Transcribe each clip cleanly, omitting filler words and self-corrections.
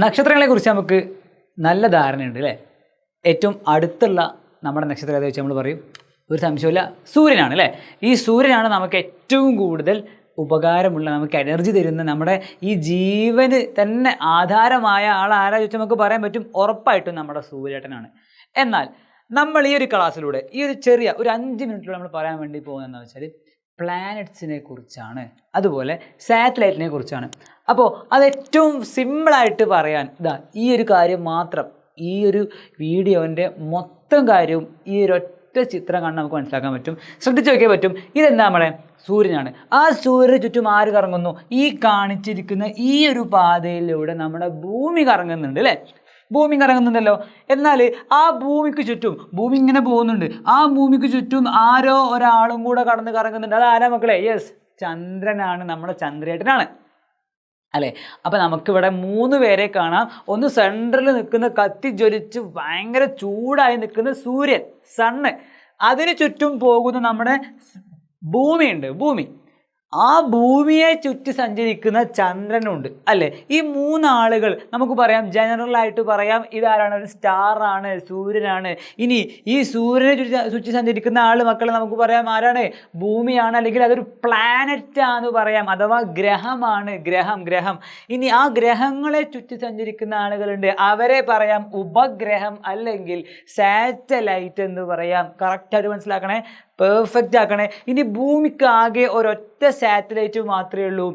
നക്ഷത്രങ്ങളെക്കുറിച്ച് നമുക്ക് നല്ല ധാരണയുണ്ട് അല്ലേ? ഏറ്റവും അടുത്തുള്ള നമ്മുടെ നക്ഷത്രം ഏതാ വെച്ചാൽ നമ്മൾ പറയും, ഒരു സംശയമില്ല, സൂര്യനാണ് അല്ലേ? ഈ സൂര്യനാണ് നമുക്ക് ഏറ്റവും കൂടുതൽ ഉപകാരമുള്ള, നമുക്ക് എനർജി തരുന്ന, നമ്മുടെ ഈ ജീവന് തന്നെ ആധാരമായ ആൾ ആരാ ചോദിച്ചാൽ നമുക്ക് പറയാൻ പറ്റും, ഉറപ്പായിട്ടും നമ്മുടെ സൂര്യേട്ടനാണ്. എന്നാൽ നമ്മൾ ഈ ഒരു ക്ലാസ്സിലൂടെ ഈ ഒരു ചെറിയ ഒരു 5 മിനിറ്റിലൂടെ നമ്മൾ പറയാൻ വേണ്ടി പോകുന്നതെന്ന് വെച്ചാൽ പ്ലാനറ്റ്സിനെ കുറിച്ചാണ്, അതുപോലെ സാറ്റലൈറ്റിനെ കുറിച്ചാണ്. അപ്പോൾ അത് ഏറ്റവും സിമ്പിളായിട്ട് പറയാൻ ഈ ഒരു കാര്യം മാത്രം, ഈ ഒരു വീഡിയോൻ്റെ മൊത്തം കാര്യവും ഈ ഒരു ഒറ്റ ചിത്രം കണ്ട് നമുക്ക് മനസ്സിലാക്കാൻ പറ്റും. ശ്രദ്ധിച്ച് നോക്കിയാൽ പറ്റും. ഇതെന്താ? നമ്മുടെ സൂര്യനാണ്. ആ സൂര്യന് ചുറ്റും ആര് കറങ്ങുന്നു? ഈ കാണിച്ചിരിക്കുന്ന ഈ ഒരു പാതയിലൂടെ നമ്മുടെ ഭൂമി കറങ്ങുന്നുണ്ട് അല്ലേ? ഭൂമി കറങ്ങുന്നുണ്ടല്ലോ. എന്നാൽ ആ ഭൂമിക്ക് ചുറ്റും, ഭൂമി ഇങ്ങനെ പോകുന്നുണ്ട്, ആ ഭൂമിക്ക് ചുറ്റും ആരോ ഒരാളും കൂടെ കടന്ന് കറങ്ങുന്നുണ്ട്. അത് ആരാ മക്കളെ? യെസ്, ചന്ദ്രനാണ്, നമ്മുടെ ചന്ദ്രേട്ടനാണ് അല്ലേ? അപ്പം നമുക്കിവിടെ 3 പേരെ കാണാം. ഒന്ന് സെൻട്രൽ നിൽക്കുന്ന, കത്തി ജ്വലിച്ച് ഭയങ്കര ചൂടായി നിൽക്കുന്ന സൂര്യൻ, സണ്ണ്. അതിന് ചുറ്റും പോകുന്ന നമ്മുടെ ഭൂമിയുണ്ട്, ഭൂമി. ആ ഭൂമിയെ ചുറ്റി സഞ്ചരിക്കുന്ന ചന്ദ്രനുണ്ട് അല്ലേ? ഈ 3 ആളുകൾ നമുക്ക് പറയാം, ജനറലായിട്ട് പറയാം, ഇതാരാണ്? ഒരു സ്റ്റാറാണ്, സൂര്യനാണ്. ഇനി ഈ സൂര്യനെ ചുറ്റി സഞ്ചരിക്കുന്ന ആൾ മക്കൾ നമുക്ക് പറയാം ആരാണ്? ഭൂമിയാണ്, അല്ലെങ്കിൽ അതൊരു പ്ലാനറ്റ് ആണെന്ന് പറയാം, അഥവാ ഗ്രഹമാണ്, ഗ്രഹം. ഇനി ആ ഗ്രഹങ്ങളെ ചുറ്റി സഞ്ചരിക്കുന്ന ആളുകളുണ്ട്, അവരെ പറയാം ഉപഗ്രഹം അല്ലെങ്കിൽ സാറ്റലൈറ്റ് എന്ന് പറയാം. കറക്റ്റായിട്ട് മനസ്സിലാക്കണേ, പെർഫെക്റ്റ് ആക്കണേ. ഇനി ഭൂമിക്ക് ആകെ ഒരൊറ്റ സാറ്റലൈറ്റ് മാത്രമേ ഉള്ളൂ,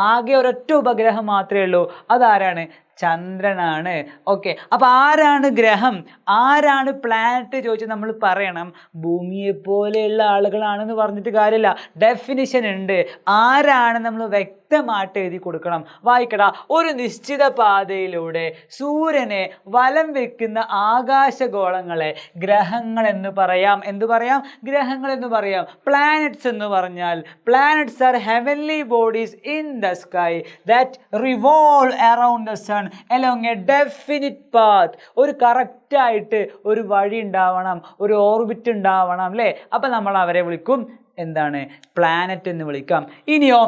ആകെ ഒരൊറ്റ ഉപഗ്രഹം മാത്രമേ ഉള്ളൂ. അതാരാണ്? ചന്ദ്രനാണ്. ഓക്കെ, അപ്പോൾ ആരാണ് ഗ്രഹം, ആരാണ് പ്ലാനറ്റ് ചോദിച്ചാൽ നമ്മൾ പറയണം ഭൂമിയെ പോലെയുള്ള ആളുകളാണെന്ന് പറഞ്ഞിട്ട് കാര്യമില്ല. ഡെഫിനിഷൻ ഉണ്ട്. ആരാണ് നമ്മൾ വ്യക്തമായിട്ട് എഴുതി കൊടുക്കണം. വായിക്കടാ. ഒരു നിശ്ചിത പാതയിലൂടെ സൂര്യനെ വലം വെക്കുന്ന ആകാശഗോളങ്ങളെ ഗ്രഹങ്ങൾ എന്ന് പറയാം. എന്ത് പറയാം? ഗ്രഹങ്ങൾ എന്ന് പറയാം. പ്ലാനറ്റ്സ് എന്ന് പറഞ്ഞാൽ, planets are heavenly bodies in the sky that revolve around the sun along a definite path. ഒരു കറക്റ്റായിട്ട് ഒരു വഴി ഉണ്ടാവണം, ഒരു ഓർബിറ്റ് ഉണ്ടാവണം അല്ലേ? അപ്പം നമ്മൾ അവരെ വിളിക്കും എന്താണ്? പ്ലാനറ്റ് എന്ന് വിളിക്കാം. ഇനിയോ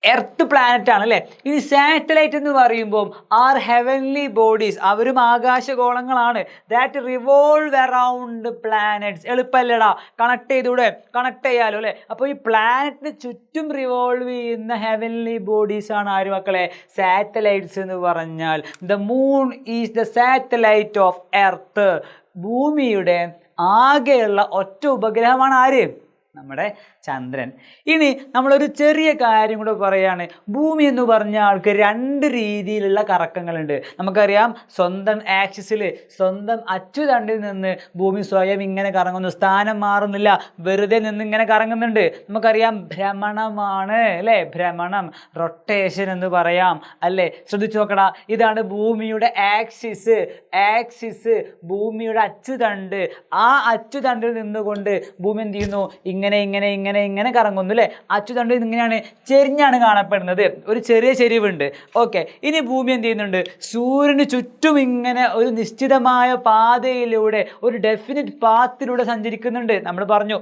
എർത്ത് പ്ലാനറ്റ് ആണ് അല്ലേ? ഇനി സാറ്റലൈറ്റ് എന്ന് പറയുമ്പോൾ ആർ ഹെവൻലി ബോഡീസ്, അവരും ആകാശഗോളങ്ങളാണ്. That revolve around planets. എളുപ്പമല്ലടാ, കണക്ട് ചെയ്തൂടെ? കണക്ട് ചെയ്യാലോ അല്ലേ? അപ്പോൾ ഈ പ്ലാനറ്റിന് ചുറ്റും റിവോൾവ് ചെയ്യുന്ന ഹെവൻലി ബോഡീസ് ആണ് ആര് മക്കളെ? സാറ്റലൈറ്റ്സ് എന്ന് പറഞ്ഞാൽ. The moon is the satellite of earth. ഭൂമിയുടെ ആകെയുള്ള ഒറ്റ ഉപഗ്രഹമാണ് ആര്? നമ്മുടെ ചന്ദ്രൻ. ഇനി നമ്മളൊരു ചെറിയ കാര്യം കൂടെ പറയുകയാണ്. ഭൂമി എന്ന് പറഞ്ഞ ആൾക്ക് 2 രീതിയിലുള്ള കറക്കങ്ങളുണ്ട്. നമുക്കറിയാം, സ്വന്തം ആക്സിസിൽ, സ്വന്തം അച്ചുതണ്ടിൽ നിന്ന് ഭൂമി സ്വയം ഇങ്ങനെ കറങ്ങുന്നു, സ്ഥാനം മാറുന്നില്ല, വെറുതെ നിന്ന് ഇങ്ങനെ കറങ്ങുന്നുണ്ട്. നമുക്കറിയാം, ഭ്രമണമാണ് അല്ലേ? ഭ്രമണം, റൊട്ടേഷൻ എന്ന് പറയാം അല്ലേ? ശ്രദ്ധിച്ചു നോക്കടാ, ഇതാണ് ഭൂമിയുടെ ആക്സിസ്. ഭൂമിയുടെ അച്ചുതണ്ട്. ആ അച്ചുതണ്ടിൽ നിന്നുകൊണ്ട് ഭൂമി എന്ത് ചെയ്യുന്നു? ഇങ്ങനെ കറങ്ങുന്നു അല്ലേ? അച്ചുതണ്ട് ഇങ്ങനെയാണ്, ചെരിഞ്ഞാണ് കാണപ്പെടുന്നത്, ഒരു ചെറിയ ചെരിവുണ്ട്. ഓക്കെ, ഇനി ഭൂമി എന്ത് ചെയ്യുന്നുണ്ട്? സൂര്യന് ചുറ്റും ഇങ്ങനെ ഒരു നിശ്ചിതമായ പാതയിലൂടെ, ഒരു ഡെഫിനിറ്റ് പാത്തിലൂടെ സഞ്ചരിക്കുന്നുണ്ട്. നമ്മൾ പറഞ്ഞു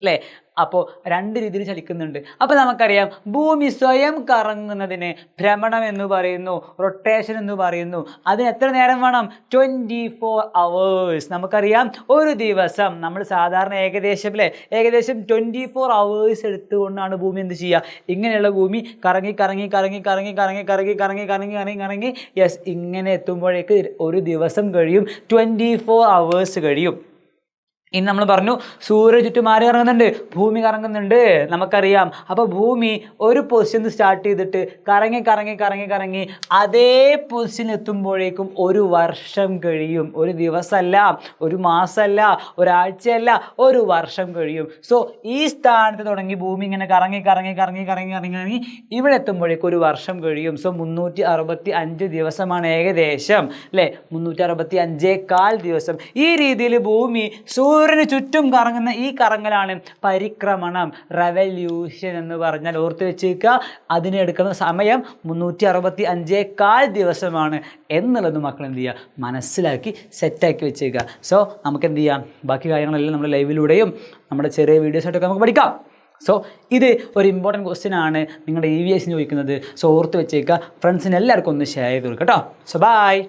അല്ലേ? അപ്പോൾ 2 രീതിയിൽ ചലിക്കുന്നുണ്ട്. അപ്പോൾ നമുക്കറിയാം, ഭൂമി സ്വയം കറങ്ങുന്നതിന് ഭ്രമണം എന്ന് പറയുന്നു, റൊട്ടേഷൻ എന്ന് പറയുന്നു. അതിന് എത്ര നേരം വേണം? 24 hours. നമുക്കറിയാം, ഒരു ദിവസം നമ്മൾ സാധാരണ ഏകദേശം 24 hours എടുത്തുകൊണ്ടാണ് ഭൂമി എന്ത് ചെയ്യുക? ഇങ്ങനെയുള്ള ഭൂമി കറങ്ങി യെസ്, ഇങ്ങനെ എത്തുമ്പോഴേക്ക് ഒരു ദിവസം കഴിയും, 24 hours കഴിയും. ഇനി നമ്മൾ പറഞ്ഞു, സൂര്യ ചുറ്റും ആര് കറങ്ങുന്നുണ്ട്? ഭൂമി കറങ്ങുന്നുണ്ട്, നമുക്കറിയാം. അപ്പോൾ ഭൂമി ഒരു പൊസിഷൻ സ്റ്റാർട്ട് ചെയ്തിട്ട് കറങ്ങി അതേ പൊസിഷൻ എത്തുമ്പോഴേക്കും ഒരു വർഷം കഴിയും. ഒരു ദിവസമല്ല, ഒരു മാസമല്ല, ഒരാഴ്ചയല്ല, ഒരു വർഷം കഴിയും. സോ ഈ സ്ഥാനത്ത് തുടങ്ങി ഭൂമി ഇങ്ങനെ കറങ്ങി ഇവിടെ എത്തുമ്പോഴേക്കും ഒരു വർഷം കഴിയും. സോ 365 ദിവസമാണ് ഏകദേശം അല്ലേ? 365.25 ദിവസം. ഈ രീതിയിൽ ഭൂമി സൂര്യന് ചുറ്റും കറങ്ങുന്ന ഈ കറങ്ങലാണ് പരിക്രമണം, റെവല്യൂഷൻ എന്ന് പറഞ്ഞാൽ. ഓർത്ത് വെച്ചേക്കുക, അതിനെടുക്കുന്ന സമയം 365.25 ദിവസമാണ് എന്നുള്ളത് മക്കൾ എന്ത് ചെയ്യുക? മനസ്സിലാക്കി സെറ്റാക്കി വെച്ചേക്കുക. സോ നമുക്ക് എന്ത് ചെയ്യാം? ബാക്കി കാര്യങ്ങളെല്ലാം നമ്മുടെ ലൈവിലൂടെയും നമ്മുടെ ചെറിയ വീഡിയോസായിട്ടൊക്കെ നമുക്ക് പഠിക്കാം. സോ ഇത് ഒരു ഇമ്പോർട്ടൻറ്റ് ക്വസ്റ്റ്യൻ ആണ് നിങ്ങളുടെ EVS ചോദിക്കുന്നത്. സോ ഓർത്ത് വെച്ചേക്കുക. ഫ്രണ്ട്സിന് എല്ലാവർക്കും ഒന്ന് ഷെയർ ചെയ്ത് കൊടുക്കുക കേട്ടോ. So by.